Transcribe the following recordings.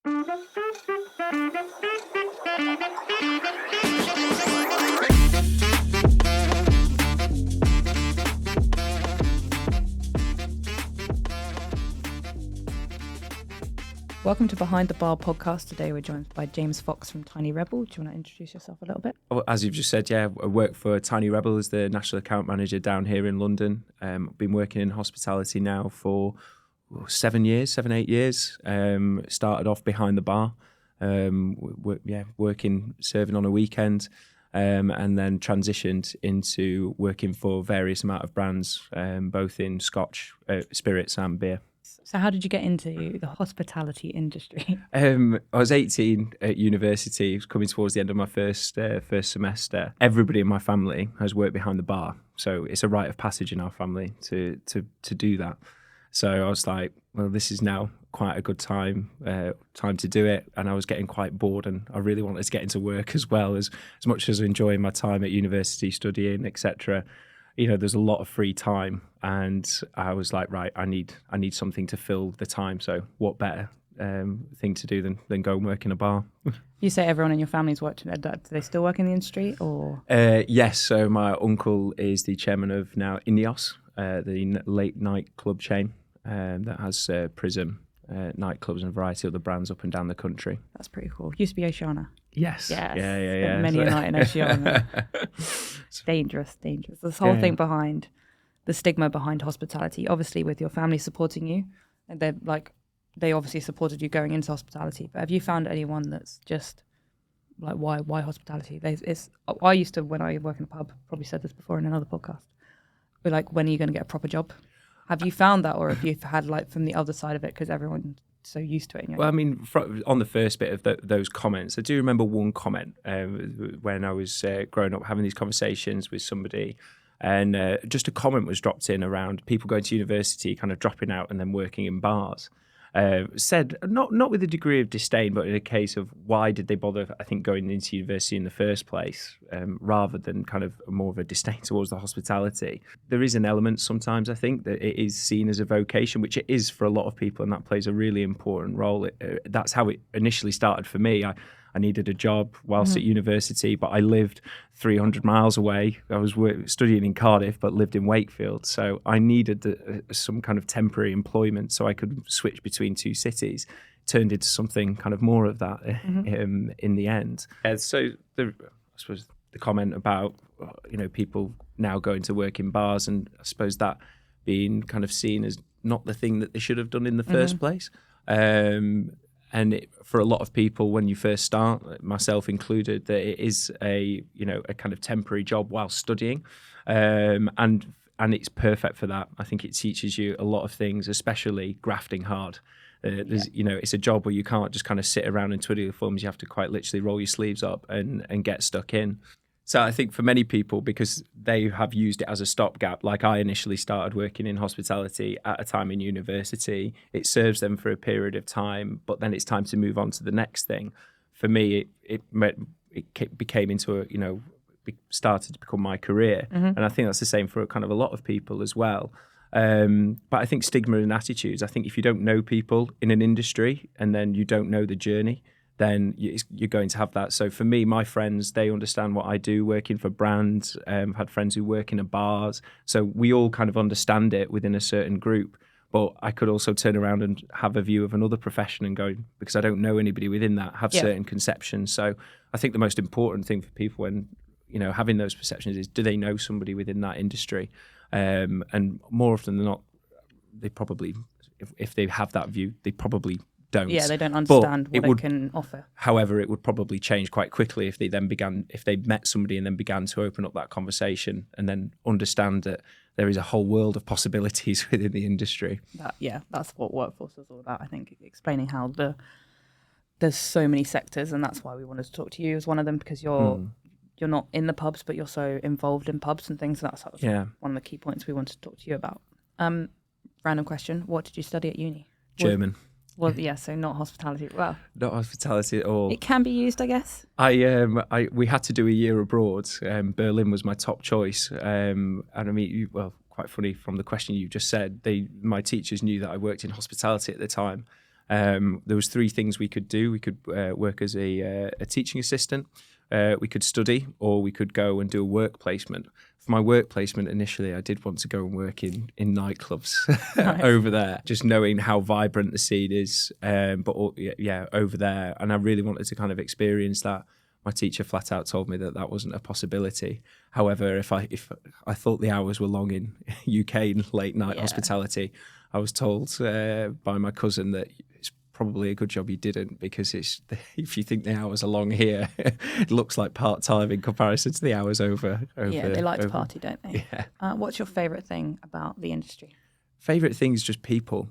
Welcome to Behind the Bar podcast. Today we're joined by James Fox from Tiny Rebel. Do you want to introduce yourself a little bit? Well, as you've just said, I work for Tiny Rebel as the National Account Manager down here in London. I've been working in hospitality now for 8 years. Started off behind the bar, working, serving on a weekend, and then transitioned into working for various amount of brands, both in Scotch, spirits and beer. So how did you get into the hospitality industry? I was 18 at university. It was coming towards the end of my first semester. Everybody in my family has worked behind the bar, so it's a rite of passage in our family to do that. So I was like, well, this is now quite a good time to do it. And I was getting quite bored, and I really wanted to get into work as well, as much as enjoying my time at university, studying, etc. There's a lot of free time, and I was like, right, I need something to fill the time. So what better thing to do than go and work in a bar? You say everyone in your family's worked in it. Do they still work in the industry, or? Yes. So my uncle is the chairman of now Ineos, the late night club chain that has PRYZM Nightclubs and a variety of other brands up and down the country. That's pretty cool. Used to be Oceana. Yes. Yeah. Many a night in Oceana. Dangerous. This whole thing behind the stigma behind hospitality, obviously with your family supporting you, and they obviously supported you going into hospitality, but have you found anyone that's just like, why hospitality? I used to, when I work in a pub, probably said this before in another podcast, but like, when are you going to get a proper job? Have you found that, or have you had like from the other side of it, because everyone's so used to it? Well, I mean, on the first bit of those comments, I do remember one comment when I was growing up, having these conversations with somebody, and just a comment was dropped in around people going to university, kind of dropping out and then working in bars. Said not with a degree of disdain, but in a case of why did they bother, I think, going into university in the first place, rather than kind of more of a disdain towards the hospitality. There is an element sometimes, I think, that it is seen as a vocation, which it is for a lot of people, and that plays a really important role. That's how it initially started for me. I needed a job whilst at university, but I lived 300 miles away. I was studying in Cardiff, but lived in Wakefield. So I needed some kind of temporary employment so I could switch between two cities. Turned into something kind of more of that in the end. So I suppose the comment about, people now going to work in bars, and I suppose that being kind of seen as not the thing that they should have done in the first place. And for a lot of people, when you first start, myself included, that it is a kind of temporary job while studying, and it's perfect for that. I think it teaches you a lot of things, especially grafting hard. It's a job where you can't just kind of sit around and twiddle your thumbs. You have to quite literally roll your sleeves up and get stuck in. So I think for many people, because they have used it as a stopgap, like I initially started working in hospitality at a time in university, it serves them for a period of time, but then it's time to move on to the next thing. For me, it became into started to become my career. And I think that's the same for kind of a lot of people as well. But I think stigma and attitudes, I think if you don't know people in an industry and then you don't know the journey, then you're going to have that. So for me, my friends, they understand what I do working for brands. I've had friends who work in bars. So we all kind of understand it within a certain group. But I could also turn around and have a view of another profession and go, because I don't know anybody within that, have certain conceptions. So I think the most important thing for people when, having those perceptions is, do they know somebody within that industry? And more often than not, they probably, if they have that view, they probably don't. Yeah, they don't understand what it can offer. However, it would probably change quite quickly if they met somebody and then began to open up that conversation and then understand that there is a whole world of possibilities within the industry. That's what Workforce is all about. I think explaining how there's so many sectors, and that's why we wanted to talk to you as one of them, because you're not in the pubs, but you're so involved in pubs and things. And that's one of the key points we wanted to talk to you about. Random question: what did you study at uni? German. Well, yeah, so not hospitality. Well, not hospitality at all. It can be used, I guess. We had to do a year abroad. Berlin was my top choice. And I mean, quite funny from the question you just said. My teachers knew that I worked in hospitality at the time, There was 3 things we could do. We could work as a teaching assistant, we could study, or we could go and do a work placement. For my work placement initially, I did want to go and work in nightclubs over there, just knowing how vibrant the scene is, but over there. And I really wanted to kind of experience that. My teacher flat out told me that wasn't a possibility. However, if I thought the hours were long in UK late night hospitality, I was told by my cousin that it's probably a good job you didn't, because if you think the hours are long here, it looks like part-time in comparison to the hours over. Yeah, they like to party, don't they? Yeah. What's your favourite thing about the industry? Favourite thing is just people.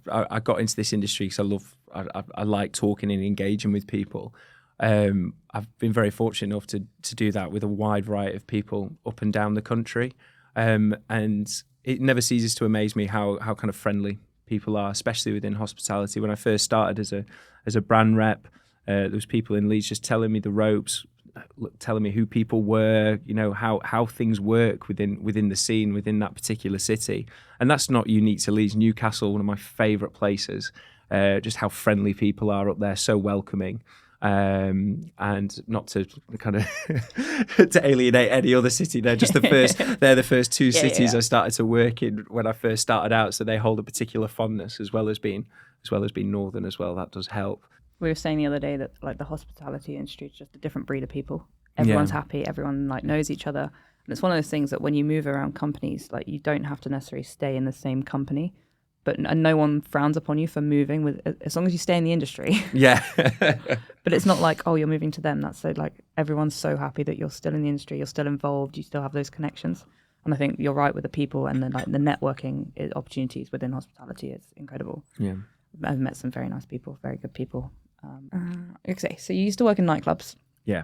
I got into this industry because I like talking and engaging with people. I've been very fortunate enough to do that with a wide variety of people up and down the country. And it never ceases to amaze me how kind of friendly people are, especially within hospitality. When I first started as a brand rep, there was people in Leeds just telling me the ropes, telling me who people were, how things work within the scene, within that particular city. And that's not unique to Leeds. Newcastle, one of my favourite places, just how friendly people are up there, so welcoming. And not to kind of to alienate any other city, they're the first 2 cities I started to work in when I first started out, so they hold a particular fondness, as well as being northern as well. That does help. We were saying the other day that like the hospitality industry is just a different breed of people. Everyone's happy, everyone like knows each other, and it's one of those things that when you move around companies, like you don't have to necessarily stay in the same company. And no one frowns upon you for moving as long as you stay in the industry. Yeah. But it's not like, oh, you're moving to them. That's so like everyone's so happy that you're still in the industry, you're still involved, you still have those connections. And I think you're right with the people, and then like the networking opportunities within hospitality is incredible. Yeah. I've met some very nice people, very good people. Okay, so you used to work in nightclubs. Yeah.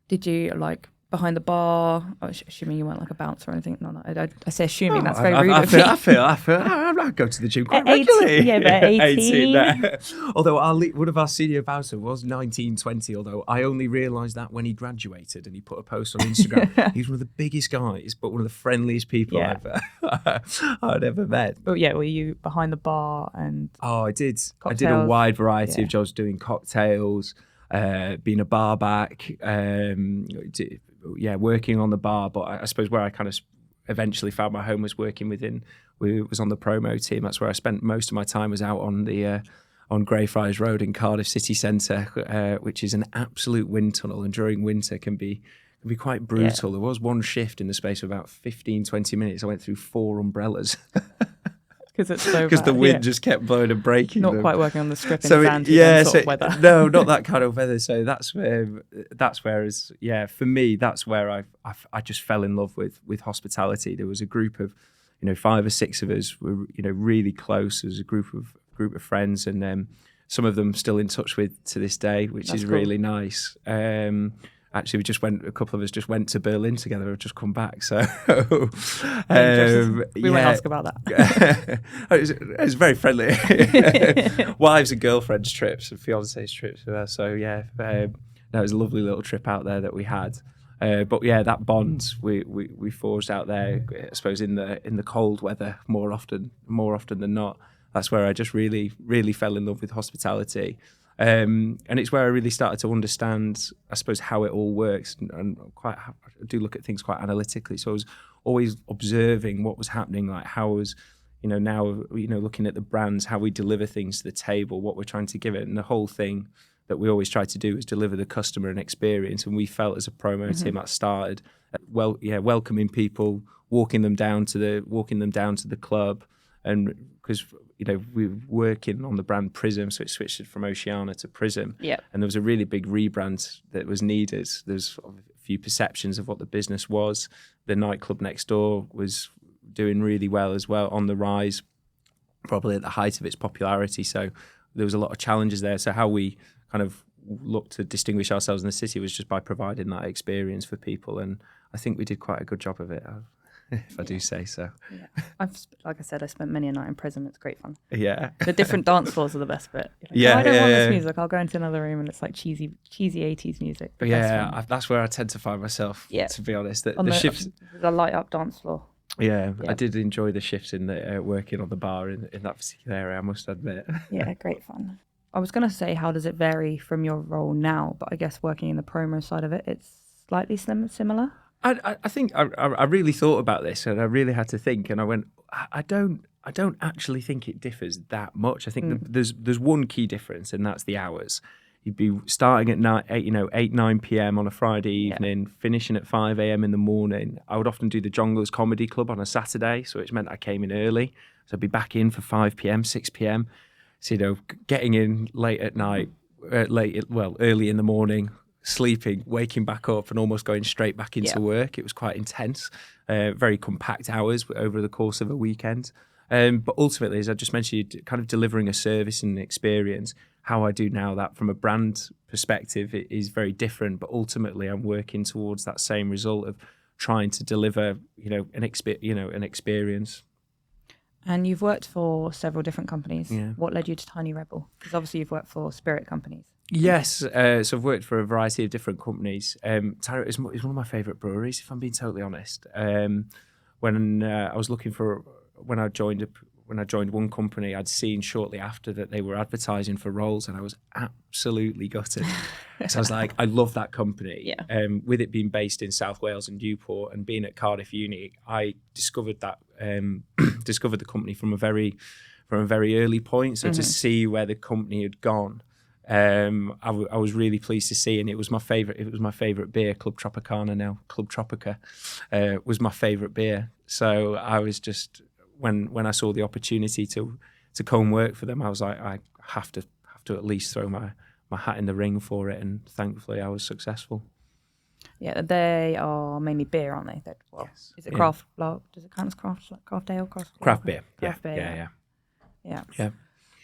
Did you like behind the bar? Assuming you weren't like a bouncer or anything. No, I say assuming. That's very rude of me. I go to the gym quite regularly. Yeah, but 18. Although one of our senior bouncers was 19, 20, although I only realised that when he graduated and he put a post on Instagram. He's one of the biggest guys, but one of the friendliest people I'd ever met. But yeah, were you behind the bar and I did. cocktails? I did a wide variety of jobs, doing cocktails, being a bar back, working on the bar. But I suppose where I kind of eventually found my home was was on the promo team. That's where I spent most of my time, was out on the on Greyfriars Road in Cardiff city centre, which is an absolute wind tunnel, and during winter can be quite brutal. There was one shift in the space of about 15, 20 minutes. I went through 4 umbrellas. Because the wind just kept blowing and breaking. Not quite working on the script in sort of weather. No, not that kind of weather. So that's where for me, that's where I just fell in love with hospitality. There was a group of 5 or 6 of us were really close. There was a group of friends, and some of them still in touch with to this day, which is cool. Really nice. Actually, a couple of us just went to Berlin together. We've just come back, so we won't ask about that. It was very friendly. Wives and girlfriends trips and fiancés trips. So that was a lovely little trip out there that we had. But yeah, that bond we forged out there, I suppose in the cold weather more often than not. That's where I just really, really fell in love with hospitality. And it's where I really started to understand, I suppose, how it all works, and I do look at things quite analytically. So I was always observing what was happening, like how I was, now, looking at the brands, how we deliver things to the table, what we're trying to give it, and the whole thing that we always try to do is deliver the customer an experience. And we felt as a promo team that started, welcoming people, walking them down to the club, and because we're working on the brand PRYZM, so it switched from Oceana to PRYZM. Yeah. And there was a really big rebrand that was needed. There's a few perceptions of what the business was. The nightclub next door was doing really well as well, on the rise, probably at the height of its popularity. So there was a lot of challenges there. So how we kind of looked to distinguish ourselves in the city was just by providing that experience for people. And I think we did quite a good job of it, if I do say so. Yeah. Like I said, I spent many a night in PRYZM. It's great fun. Yeah. The different dance floors are the best bit. I don't want this music. I'll go into another room and it's like cheesy 80s music. But that's where I tend to find myself, to be honest. The shifts... The light up dance floor. Yeah, I did enjoy the shifts in the working on the bar in that particular area, I must admit. Yeah, great fun. I was going to say, how does it vary from your role now? But I guess working in the promo side of it, it's slightly similar. I think I really thought about this, and I really had to think, and I went, I don't actually think it differs that much. I think there's one key difference, and that's the hours. You'd be starting at 8, 9 p.m. on a Friday evening, finishing at 5 a.m. in the morning. I would often do the Jongleurs Comedy Club on a Saturday, so it meant I came in early. So I'd be back in for 5 p.m., 6 p.m. So, getting in late at night, early in the morning, sleeping, waking back up and almost going straight back into work. It was quite intense, very compact hours over the course of a weekend. But ultimately, as I just mentioned, kind of delivering a service and an experience. How I do now, that from a brand perspective, it is very different. But ultimately, I'm working towards that same result of trying to deliver, an experience. And you've worked for several different companies. Yeah. What led you to Tiny Rebel? Because obviously you've worked for spirit companies. Yes, so I've worked for a variety of different companies. Tiny is one of my favourite breweries, if I'm being totally honest. When I was looking for, when I joined one company, I'd seen shortly after that they were advertising for roles, and I was absolutely gutted. So I was like, I love that company. Yeah. With it being based in South Wales and Newport, and being at Cardiff Uni, I discovered that discovered the company from a very early point. So to see where the company had gone, I was really pleased to see, and it was my favorite. It was my favorite beer, Club Tropicana now. Club Tropica was my favorite beer. So I was just, when I saw the opportunity to come and work for them, I was like, I have to at least throw my hat in the ring for it, and thankfully I was successful. Yeah, they are mainly beer, aren't they? Yes. Is it craft? Does it count as craft ale? Craft beer. Craft beer. Yeah.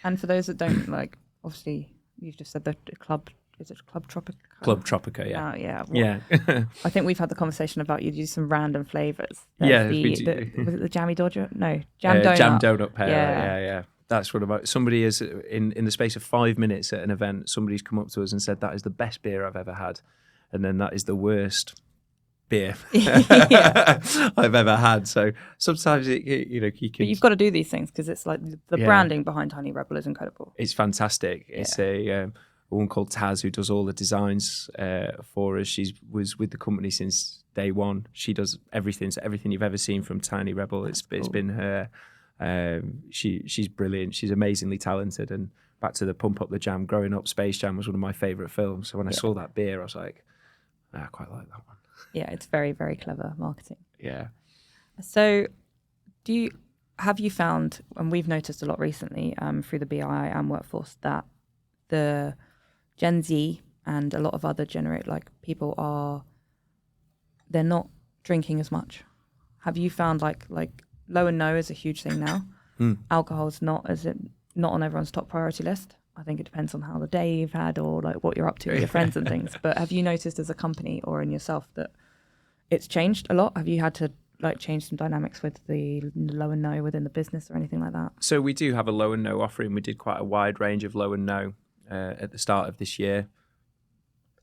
And for those that don't obviously, you've just said the club. Is it Club Tropica? Club Tropica, yeah. Yeah. I think we've had the conversation about you do some random flavours. Yeah. Was it the Jammy Dodger? No, Jam Donut. Jam Donut Pear, yeah. That's what about somebody is in the space of 5 minutes at an event, somebody's come up to us and said that is the best beer I've ever had. And then that is the worst beer I've ever had. So sometimes you can. But you've got to do these things because it's like the branding behind Tiny Rebel is incredible. It's fantastic. It's a woman called Taz who does all the designs for us. She was with the company since day one. She does everything. So everything you've ever seen from Tiny Rebel, it's been her. She's brilliant. She's amazingly talented. And back to the Pump Up the Jam. Growing up, Space Jam was one of my favourite films. So when I saw that beer, I was like, I quite like that one. Yeah, it's very, very clever marketing. Yeah. So have you found, and we've noticed a lot recently through the BI and workforce, that the Gen Z and a lot of other people they're not drinking as much. Have you found like low and no is a huge thing now? Alcohol's not on everyone's top priority list. I think it depends on how the day you've had or like what you're up to with your friends and things. But have you noticed as a company or in yourself that it's changed a lot? Have you had to change some dynamics with the low and no within the business or anything like that? So we do have a low and no offering. We did quite a wide range of low and no at the start of this year.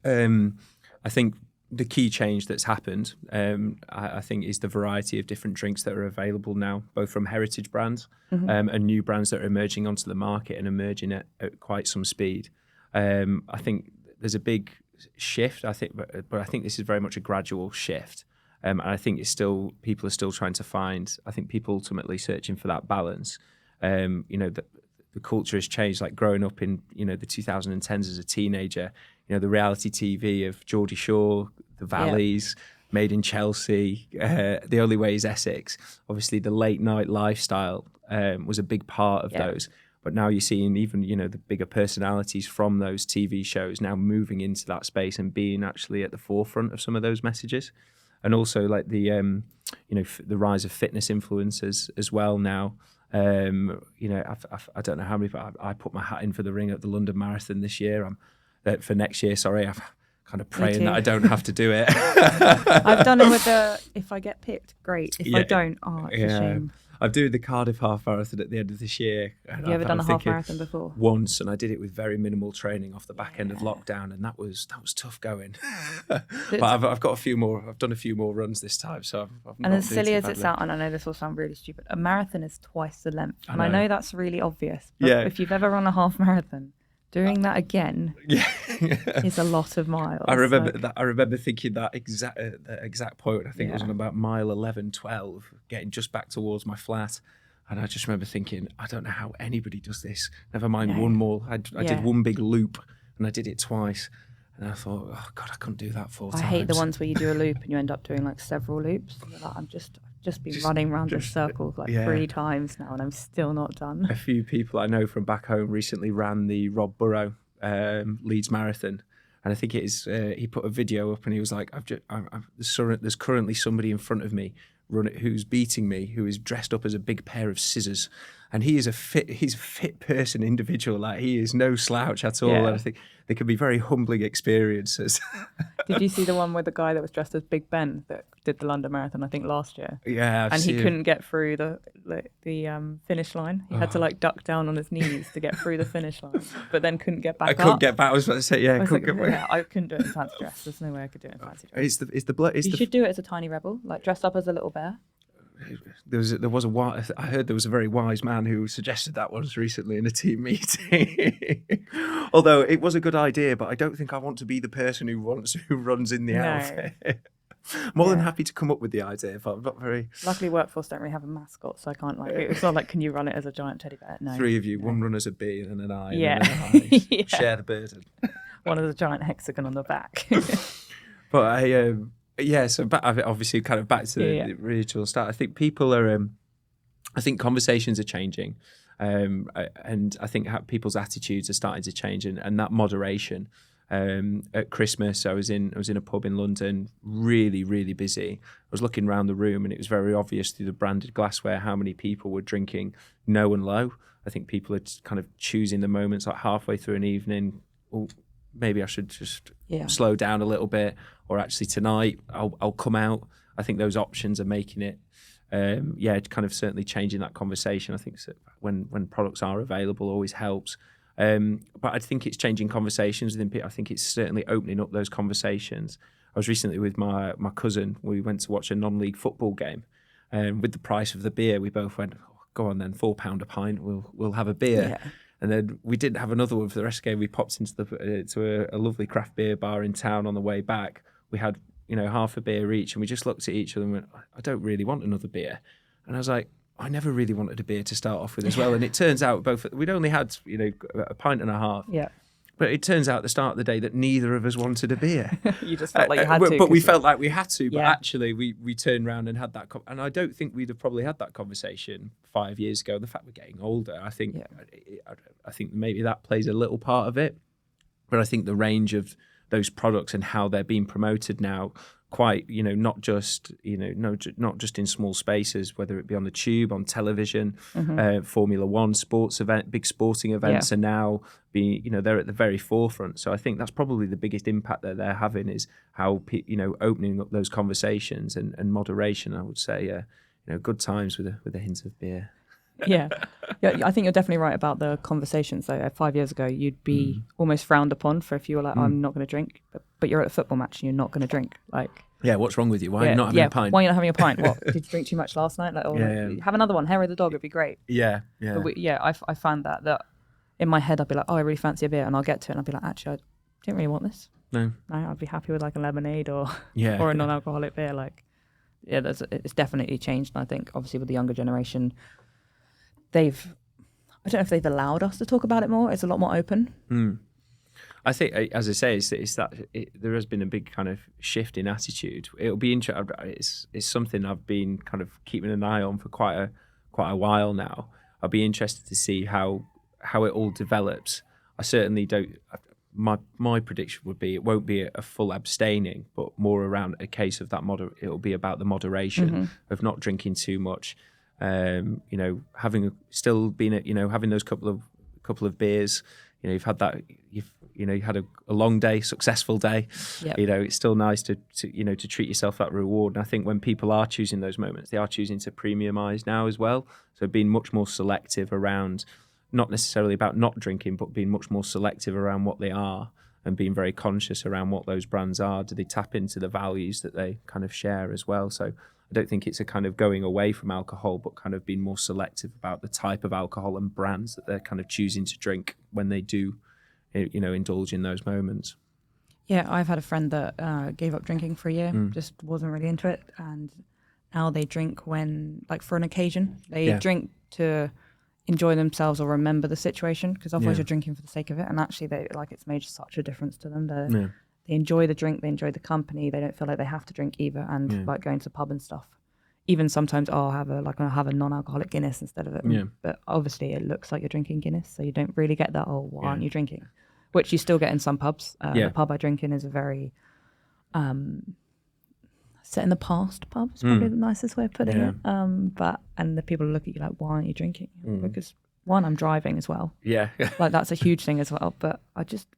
I think the key change that's happened, I think, is the variety of different drinks that are available now, both from heritage brands and new brands that are emerging onto the market and emerging at quite some speed. I think there's a big shift. But I think this is very much a gradual shift. And I think people are still trying to find. I think people ultimately searching for that balance. The culture has changed. Like growing up in the 2010s as a teenager, the reality TV of Geordie Shore, the Valleys, Made in Chelsea, The Only Way is Essex. Obviously, the late night lifestyle was a big part of those. But now you're seeing even the bigger personalities from those TV shows now moving into that space and being actually at the forefront of some of those messages, and also like the the rise of fitness influencers as well now. I don't know how many, but I put my hat in for the ring at the London Marathon this year. For next year, sorry, I'm kind of praying that I don't have to do it. I've done it with if I get picked, great. If I don't, it's a shame. I'm doing the Cardiff half marathon at the end of this year. Have you ever done a half marathon before? Once, and I did it with very minimal training off the back end of lockdown, and that was tough going. But I've got a few more. I've done a few more runs this time, so I'm and as silly as it sounds, and I know this will sound really stupid, a marathon is twice the length, and I know that's really obvious. But if you've ever run a half marathon, doing that again is a lot of miles. I remember thinking that exact point. I think it was on about mile 11, 12, getting just back towards my flat. And I just remember thinking, I don't know how anybody does this. Never mind one more. I did one big loop and I did it twice. And I thought, oh God, I couldn't do that 4 times. I hate the ones where you do a loop and you end up doing like several loops. Like, I've just been running around this circle like 3 times now and I'm still not done. A few people I know from back home recently ran the Rob Burrow Leeds Marathon. And I think it is, he put a video up and he was like, there's currently somebody in front of me who's beating me, who is dressed up as a big pair of scissors. And he's a fit person, individual. Like, he is no slouch at all. And I think they can be very humbling experiences. Did you see the one with the guy that was dressed as Big Ben that did the London Marathon, I think last year? Yeah, and he couldn't get through the finish line. He had to like duck down on his knees to get through the finish line, but then couldn't get back up. I couldn't get back. I was about to say, I couldn't do it in fancy dress. There's no way I could do it in fancy dress. You should do it as a tiny rebel, like dressed up as a little bear. I heard there was a very wise man who suggested that once recently in a team meeting. Although it was a good idea, but I don't think I want to be the person who runs in the outfit. More than happy to come up with the idea, but I'm not very. Luckily, Workforce don't really have a mascot, so I can't it's not like, can you run it as a giant teddy bear? No. 3 of you, one run as a bee and an eye. And share the burden. One as a giant hexagon on the back. But so obviously kind of back to the original start. I think people are, I think conversations are changing, and I think people's attitudes are starting to change, and that moderation. At Christmas, I was in a pub in London, really, really busy. I was looking around the room, and it was very obvious through the branded glassware how many people were drinking no and low. I think people are kind of choosing the moments, like halfway through an evening. Oh, maybe I should just slow down a little bit, or actually tonight I'll come out. I think those options are making it, kind of certainly changing that conversation. I think when products are available always helps. But I think it's changing conversations within people. I think it's certainly opening up those conversations. I was recently with my cousin. We went to watch a non-league football game, and with the price of the beer, we both went, oh, "Go on then, £4 a pint. We'll have a beer." Yeah. And then we didn't have another one for the rest of the game. We popped into to a lovely craft beer bar in town on the way back. We had half a beer each, and we just looked at each other and went, "I don't really want another beer." And I was like, I never really wanted a beer to start off with as well. And it turns out we'd only had, a pint and a half. Yeah. But it turns out at the start of the day that neither of us wanted a beer. You just felt like you had to. But we felt like we had to. But actually, we turned around and had that. And I don't think we'd have probably had that conversation 5 years ago. The fact we're getting older, I think maybe that plays a little part of it. But I think the range of those products and how they're being promoted now, quite, not just in small spaces, whether it be on the tube, on television, Formula One sports event, big sporting events are now they're at the very forefront. So I think that's probably the biggest impact that they're having is how, opening up those conversations and moderation, I would say, good times with a hint of beer. Yeah, I think you're definitely right about the conversations. Though 5 years ago, you'd be almost frowned upon for if you were like, I'm not going to drink, but you're at a football match and you're not going to drink. Like, what's wrong with you? Why are you not having a pint? Why are you not having a pint? What, did you drink too much last night? Like, have another one. Hair of the dog would be great. Yeah. But I found that in my head I'd be like, oh, I really fancy a beer, and I'll get to it, and I'll be like, actually, I didn't really want this. No, I'd be happy with like a lemonade or a non-alcoholic beer. Like, it's definitely changed. And I think obviously with the younger generation, I don't know if they've allowed us to talk about it more. It's a lot more open. I think, as I say, there has been a big kind of shift in attitude. It'll be interesting. It's something I've been kind of keeping an eye on for quite a while now. I'll be interested to see how it all develops. I certainly don't. My prediction would be it won't be a full abstaining, but more around a case of that it'll be about the moderation of not drinking too much. Having those couple of beers, you've had that. you had a long day, successful day. Yep. It's still nice to treat yourself that reward. And I think when people are choosing those moments, they are choosing to premiumize now as well. So being much more selective around, not necessarily about not drinking, but being much more selective around what they are, and being very conscious around what those brands are. Do they tap into the values that they kind of share as well? So I don't think it's a kind of going away from alcohol, but kind of being more selective about the type of alcohol and brands that they're kind of choosing to drink when they do, indulge in those moments. Yeah, I've had a friend that gave up drinking for a year, just wasn't really into it. And now they drink when, like, for an occasion. They drink to enjoy themselves or remember the situation, because otherwise you're drinking for the sake of it. And actually, it's made such a difference to them. They enjoy the drink, they enjoy the company, they don't feel like they have to drink either. And like going to the pub and stuff. Even sometimes I'll have a non-alcoholic Guinness instead of it. Yeah. But obviously it looks like you're drinking Guinness, so you don't really get that, why aren't you drinking? Which you still get in some pubs. The pub I drink in is a very set in the past pub. It's probably the nicest way of putting it. And the people look at you like, why aren't you drinking? Because one, I'm driving as well. Yeah. Like that's a huge thing as well. But I just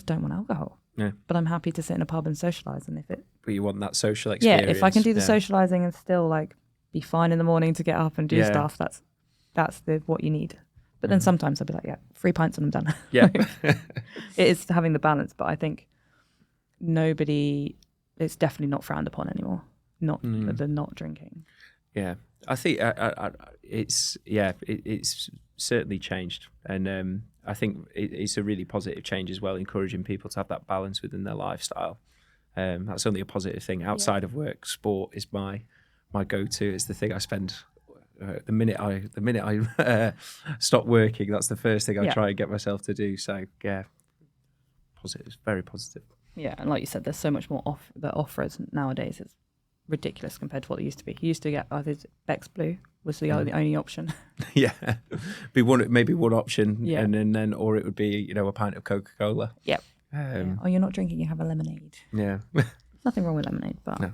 don't want alcohol. Yeah. But I'm happy to sit in a pub and socialise. And but you want that social experience. Yeah, if I can do the socialising and still like be fine in the morning to get up and do stuff, that's what you need. But then sometimes I'll be like, 3 pints and I'm done. Yeah. It is having the balance, but I think it's definitely not frowned upon anymore. The not drinking. Yeah. I think it's certainly changed. And I think it's a really positive change as well, encouraging people to have that balance within their lifestyle. That's only a positive thing. Outside of work, sport is my go-to. It's the thing I spend the minute I stop working. That's the first thing I try and get myself to do. So positive, very positive. Yeah, and like you said, there's so much more offers nowadays. It's ridiculous compared to what it used to be. You used to get Beck's Blue was the only option. Yeah, be maybe one option, and then or it would be a pint of Coca-Cola. Yep. Oh, you're not drinking, you have a lemonade. Yeah. Nothing wrong with lemonade, but no.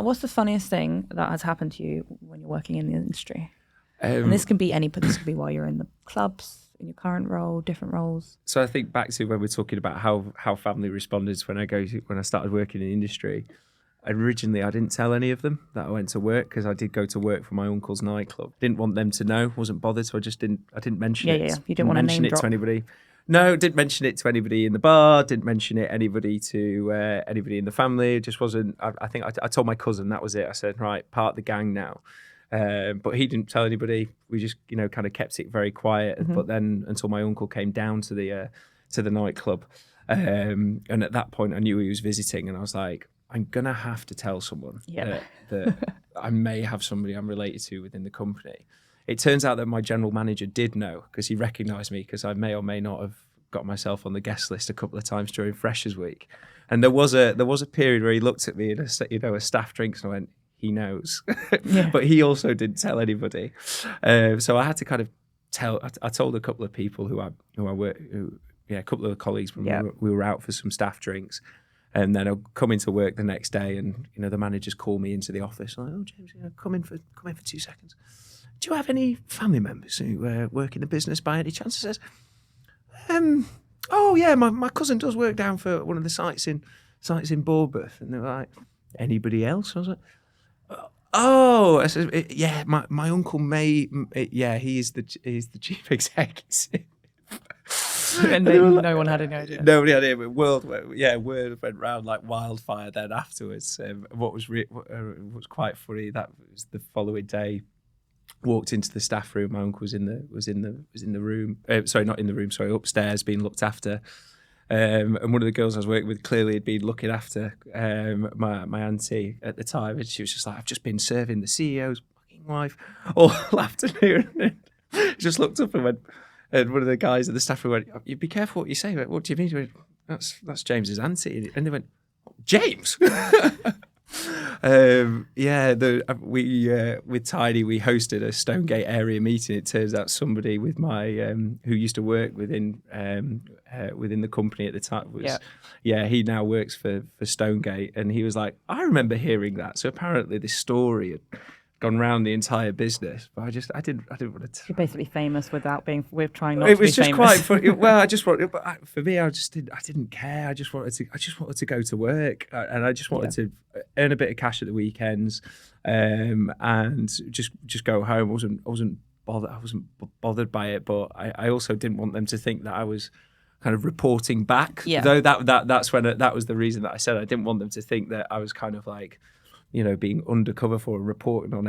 What's the funniest thing that has happened to you when you're working in the industry? And this can be but this could be while you're in the clubs, in your current role, different roles. So I think back to when we're talking about how family responded when I started working in the industry. Originally, I didn't tell any of them that I went to work, because I did go to work for my uncle's nightclub. Didn't want them to know, wasn't bothered, so I didn't mention it. Yeah, you didn't want to mention name drop to anybody. No, didn't mention it to anybody in the bar. Didn't mention it anybody in the family. It just wasn't. I think I told my cousin, that was it. I said, right, part of the gang now. But he didn't tell anybody. We just kind of kept it very quiet. Mm-hmm. But then until my uncle came down to the nightclub, and at that point I knew he was visiting, and I was like, I'm gonna have to tell someone that I may have somebody I'm related to within the company. It turns out that my general manager did know, because he recognised me, because I may or may not have got myself on the guest list a couple of times during Freshers Week. And there was a period where he looked at me in a staff drinks, and I went, he knows. But he also didn't tell anybody. So I had to kind of tell. I told a couple of people who I work, a couple of colleagues when we were out for some staff drinks. And then I'll come into work the next day, and the managers call me into the office. I'm like, oh, James, come in for 2 seconds. Do you have any family members who work in the business by any chance? I says, oh yeah, my cousin does work down for one of the sites in Bournemouth. And they were like, anybody else? I was like, oh, I said, yeah, my uncle May, he's the chief executive. And no one had any idea. Nobody had it. Word went round like wildfire. Then afterwards, what was quite funny, that was the following day. Walked into the staff room. My uncle was in the room. Sorry, not in the room. Sorry, upstairs, being looked after. And one of the girls I was working with clearly had been looking after my auntie at the time, and she was just like, "I've just been serving the CEO's fucking wife all afternoon." And just looked up and went. And one of the guys at the staff room went, "You be careful what you say." What do you mean? He went, that's James's auntie. And they went, James. With Tiny, we hosted a Stonegate area meeting. It turns out somebody with my who used to work within the company at the time he now works for Stonegate, and he was like, I remember hearing that. So apparently this story had gone round the entire business, but I didn't want to. You're basically famous with trying not to be famous. It was just quite funny. Well, I just wanted, but for me, I didn't care. I just wanted to go to work, and I just wanted to earn a bit of cash at the weekends, and just go home. I wasn't bothered by it, but I also didn't want them to think that I was kind of reporting back. Yeah. Though that's when that was the reason that I said I didn't want them to think that I was kind of like, being undercover for reporting on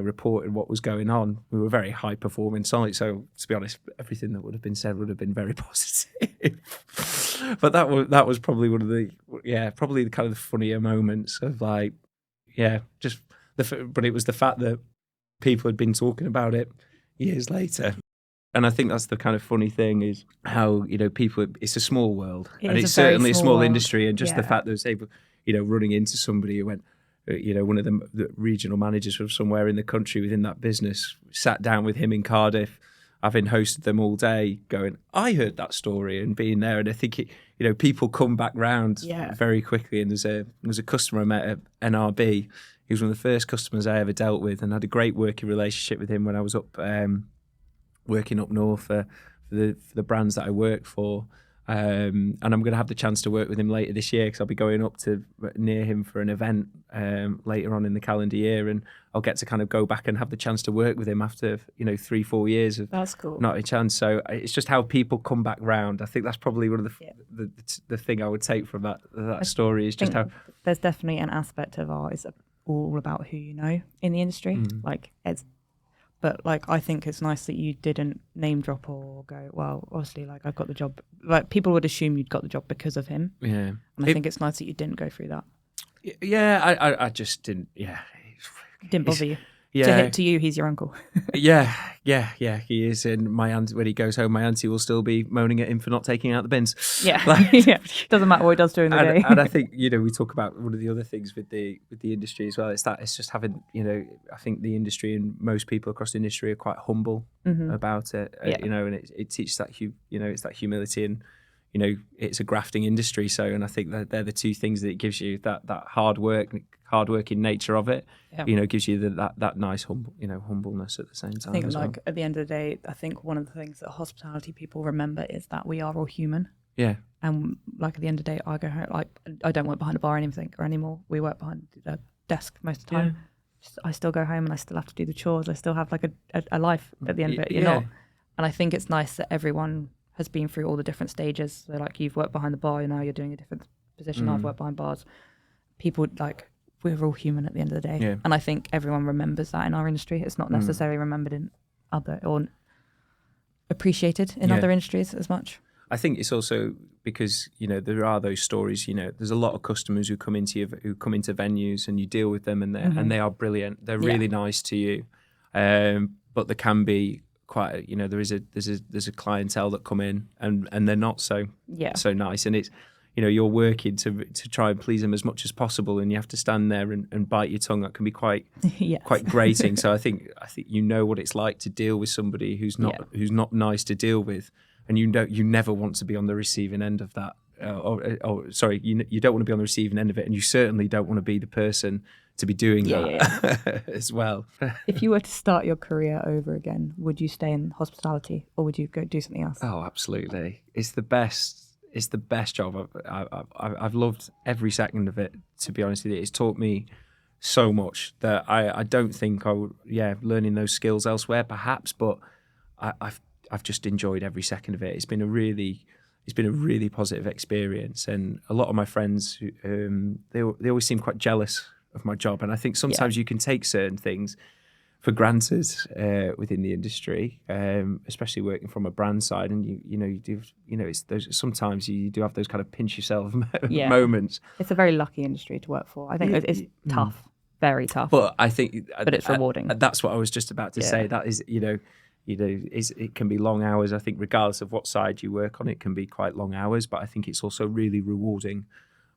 reporting what was going on. We were a very high performing site, so to be honest, everything that would have been said would have been very positive. But that was probably one of the probably the kind of the funnier moments of like, but it was the fact that people had been talking about it years later. And I think that's the kind of funny thing is how, people, it's a small world, and it's certainly a small industry, and just the fact that it was able, running into somebody who went, one of the regional managers from somewhere in the country within that business, sat down with him in Cardiff, having hosted them all day, going, I heard that story, and being there. And I think people come back round very quickly. And there's a customer I met at NRB. He was one of the first customers I ever dealt with, and had a great working relationship with him when I was up working up north for the brands that I work for. And I'm going to have the chance to work with him later this year, because I'll be going up to near him for an event later on in the calendar year, and I'll get to kind of go back and have the chance to work with him after 3-4 years of that's cool. Not a chance. So it's just how people come back round. I think that's probably one of the thing I would take from that story is just how there's definitely an aspect of art is all about who you know in the industry. But I think it's nice that you didn't name drop or go, well, obviously, I've got the job. People would assume you'd got the job because of him. Yeah. And I think it's nice that you didn't go through that. Yeah, I just didn't. Yeah, it didn't bother you. Yeah. To you, he's your uncle. yeah, he is. And my aunt, when he goes home, my auntie will still be moaning at him for not taking out the bins. Yeah, doesn't matter what he does during the day. And I think we talk about one of the other things with the industry as well. It's just having I think the industry and most people across the industry are quite humble about it. And it teaches that it's that humility, and it's a grafting industry. So, and I think that they're the two things that it gives you, that hard-working nature of it, gives you that nice humbleness at the same time. I think at the end of the day, I think one of the things that hospitality people remember is that we are all human. Yeah. And at the end of the day, I go home, I don't work behind a bar anymore. We work behind a desk most of the time. I still go home and I still have to do the chores. I still have a life at the end of it. You're not. And I think it's nice that everyone has been through all the different stages. So you've worked behind the bar, now you're doing a different position. I've worked behind bars. People we're all human at the end of the day. Yeah. And I think everyone remembers that in our industry. It's not necessarily remembered in other or appreciated in other industries as much. I think it's also because, there are those stories, there's a lot of customers who come into venues and you deal with them, and they are brilliant. They're really nice to you. But there can be quite there's a clientele that come in and they're not so nice, and it's you're working to try and please them as much as possible, and you have to stand there and bite your tongue. That can be quite grating. So I think what it's like to deal with somebody who's not nice to deal with, and you never want to be on the receiving end of that. You don't want to be on the receiving end of it, and you certainly don't want to be the person to be doing that as well. If you were to start your career over again, would you stay in hospitality or would you go do something else? Oh, absolutely. It's the best job. I've loved every second of it, to be honest with you. It's taught me so much that I don't think I would, learning those skills elsewhere perhaps, but I've just enjoyed every second of it. It's been a really positive experience, and a lot of my friends, they always seem quite jealous of my job, and I think sometimes you can take certain things for granted within the industry, especially working from a brand side, and you do it's those, sometimes you do have those kind of pinch yourself moments. It's a very lucky industry to work for. I think it's tough, very tough, but I think but it's rewarding. That's what I was just about to say. That is it can be long hours. I think regardless of what side you work on, it can be quite long hours, but I think it's also really rewarding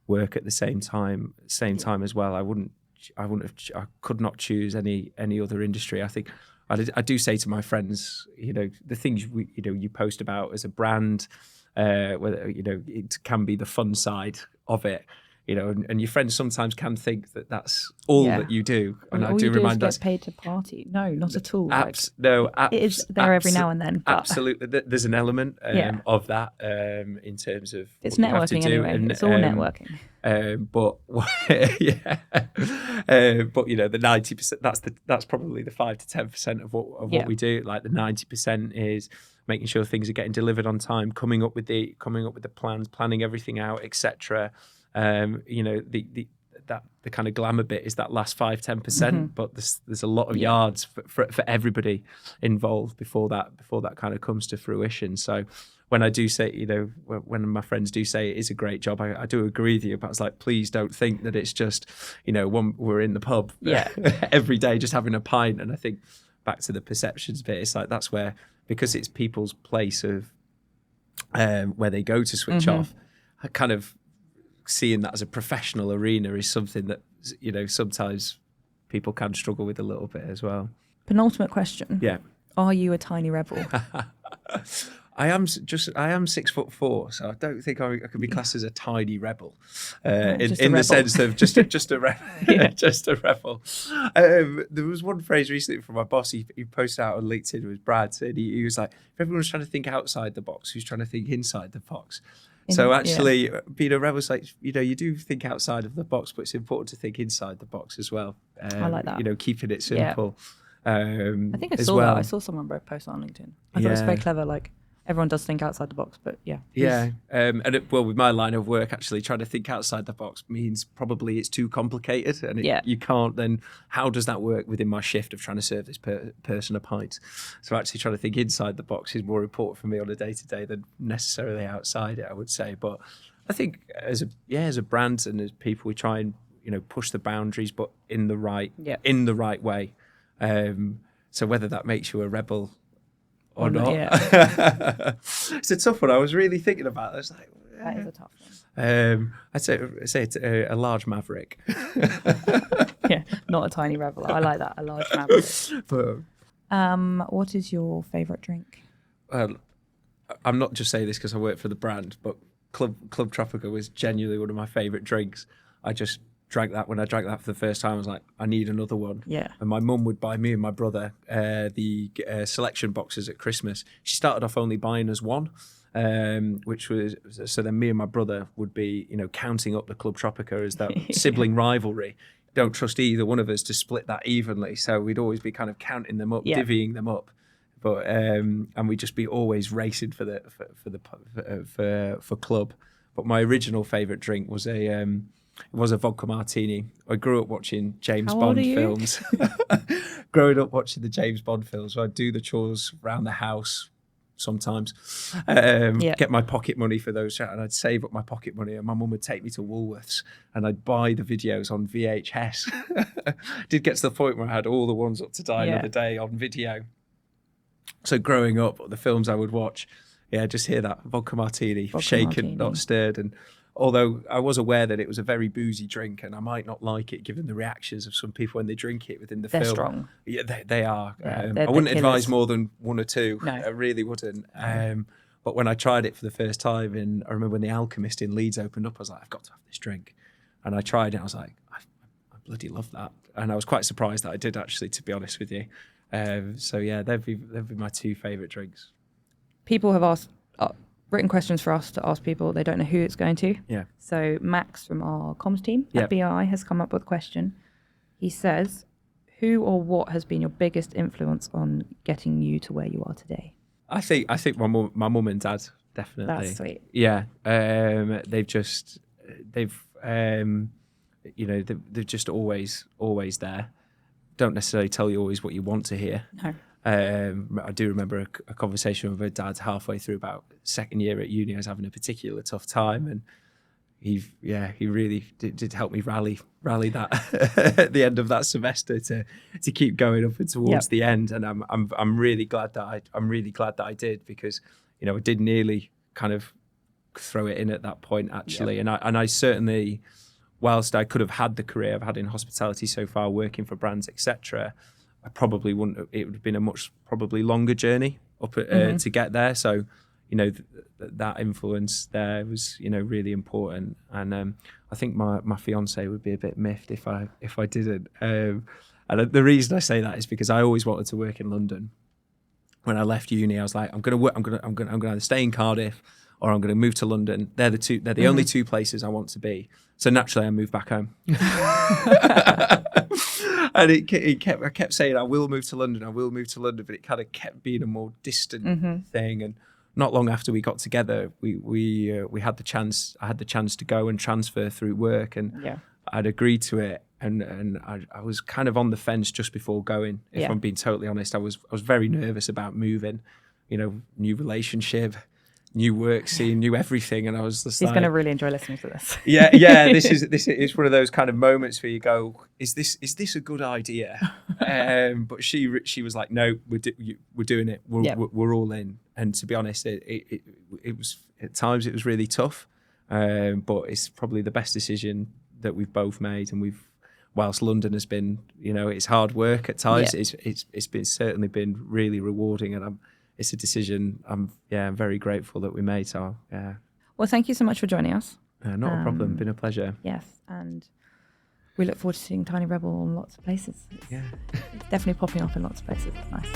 work at the same time as well. I could not choose any other industry. I think I do say to my friends, the things you post about as a brand, whether it can be the fun side of it. you know, and your friends sometimes can think that that's all that you do. And all I do you remind do is get paid to party. No, not at all. It is there every now and then. But absolutely, there's an element of that in terms of it's networking anyway. And, it's all networking. But but you know, the 90%, that's probably the 5 to 10% of what we do. Like the 90% is making sure things are getting delivered on time, coming up with the plans, planning everything out, etc. You know, the kind of glamour bit is that last 5-10%, but there's a lot of yards for everybody involved before that kind of comes to fruition. So when I do say, you know, when my friends do say it is a great job, I do agree with you. But it's like, please don't think that it's just, you know, we're in the pub every day just having a pint. And I think back to the perceptions bit, it's like that's where, because it's people's place of where they go to switch off, I kind of seeing that as a professional arena is something that, you know, sometimes people can struggle with a little bit as well. Penultimate question. Yeah. Are you a tiny rebel? I am 6'4", so I don't think I could be classed as a tiny rebel, in the sense of just a rebel. Just a rebel. There was one phrase recently from my boss. He posted out on LinkedIn. It was Brad, and he was like, "If everyone's trying to think outside the box, who's trying to think inside the box?" So actually, being a rebel is like, you know, you do think outside of the box, but it's important to think inside the box as well. I like that. You know, keeping it simple. I think I saw that. I saw someone post on LinkedIn. I thought it was very clever. Like, everyone does think outside the box, but with my line of work, actually trying to think outside the box means probably it's too complicated, and you can't. Then how does that work within my shift of trying to serve this person a pint? So actually trying to think inside the box is more important for me on a day-to-day than necessarily outside it, I would say. But I think as a brand and as people, we try and, you know, push the boundaries, but in the right way. So whether that makes you a rebel or not. It's a tough one. I was really thinking about it. I was like, that is a tough one. I'd say it's a large maverick. Not a tiny rebel. I like that, a large maverick. But, what is your favourite drink? I'm not just saying this because I work for the brand, but Club Tropica was genuinely one of my favourite drinks. I just drank that. When I drank that for the first time, I was like, I need another one. Yeah. And my mum would buy me and my brother the selection boxes at Christmas. She started off only buying us one, which was, so then me and my brother would be, you know, counting up the Club Tropica as that sibling rivalry. Don't trust either one of us to split that evenly. So we'd always be kind of counting them up, divvying them up. But and we'd just be always racing for Club. But my original favourite drink was a vodka martini. I grew up watching James Bond films. Growing up watching the James Bond films, so I'd do the chores around the house sometimes. Get my pocket money for those, and I'd save up my pocket money, and my mum would take me to Woolworths and I'd buy the videos on VHS. Did get to the point where I had all the ones up to Die Another Day on video. So growing up, the films I would watch, just hear that vodka martini, shaken, not stirred. And although I was aware that it was a very boozy drink and I might not like it given the reactions of some people when they drink it within the film. They're strong. Yeah, they are. Yeah, I wouldn't advise more than one or two. No. I really wouldn't. But when I tried it for the first time, and I remember when The Alchemist in Leeds opened up, I was like, I've got to have this drink. And I tried it, I was like, I bloody love that. And I was quite surprised that I did, actually, to be honest with you. So yeah, they'd be my two favourite drinks. People have asked written questions for us to ask people. They don't know who it's going to. Yeah. So Max from our comms team at BI has come up with a question. He says, who or what has been your biggest influence on getting you to where you are today? I think my mum and dad, definitely. That's sweet. Yeah. They're just always there. Don't necessarily tell you always what you want to hear. No. I do remember a conversation with her dad halfway through about second year at uni. I was having a particular tough time, and he really did help me rally that at the end of that semester to keep going up and towards the end. And I'm really glad that I did, because, you know, I did nearly kind of throw it in at that point, actually. And I certainly, whilst I could have had the career I've had in hospitality so far, working for brands, etc., I probably wouldn't. It would have been a much probably longer journey up to get there. So, that influence there was, really important. And I think my fiance would be a bit miffed if I didn't. And the reason I say that is because I always wanted to work in London. When I left uni, I was like, I'm gonna either stay in Cardiff or I'm gonna move to London. They're the only two places I want to be. So naturally, I moved back home. And I kept saying, I will move to London, but it kind of kept being a more distant thing. And not long after we got together, we had the chance. I had the chance to go and transfer through work, and I'd agreed to it. And I was kind of on the fence just before going. If I'm being totally honest, I was very nervous about moving. New relationship, new work scene, new everything, and I was just He's going to really enjoy listening to this. Yeah. This is one of those kind of moments where you go, is this a good idea? But she was like, no, we're doing it. We're all in. And to be honest, it was at times it was really tough, but it's probably the best decision that we've both made. And whilst London has been, it's hard work at times, it's been certainly been really rewarding, and it's a decision I'm very grateful that we made. So Well, thank you so much for joining us. Not a problem. Been a pleasure. Yes, and we look forward to seeing Tiny Rebel in lots of places. It's definitely popping up in lots of places. It's nice.